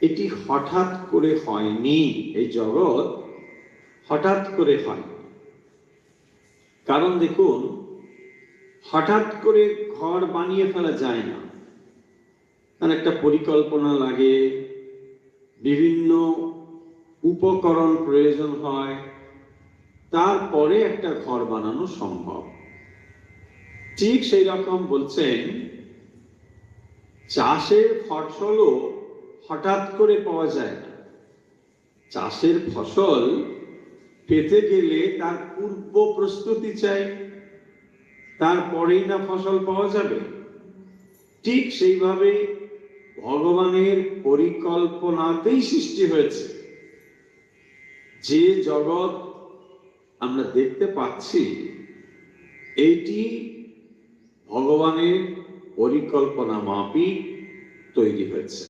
এটি হঠাৎ করে হয়নি। এই জগৎ হঠাৎ করে হয়। কারণ দেখুন, হঠাৎ করে ঘর বানিয়ে ফেলা যায় না। তার একটা পরিকল্পনা লাগে, বিভিন্ন উপকরণ প্রয়োজন হয়, তারপরে একটা ঘর বানানো সম্ভব। ঠিক সেই রকম বলছেন, চাষের ফসলও হঠাৎ করে পাওয়া যায় না। চাষের ফসল পেতে গেলে তার পূর্ব প্রস্তুতি চাই, তারপরেই না ফসল পাওয়া যাবে। ঠিক সেইভাবে ভগবানের পরিকল্পনাতেই সৃষ্টি হয়েছে। যে জগৎ আমরা দেখতে পাচ্ছি, এইটি ভগবানের পরিকল্পনা মাফিক তৈরি হয়েছে।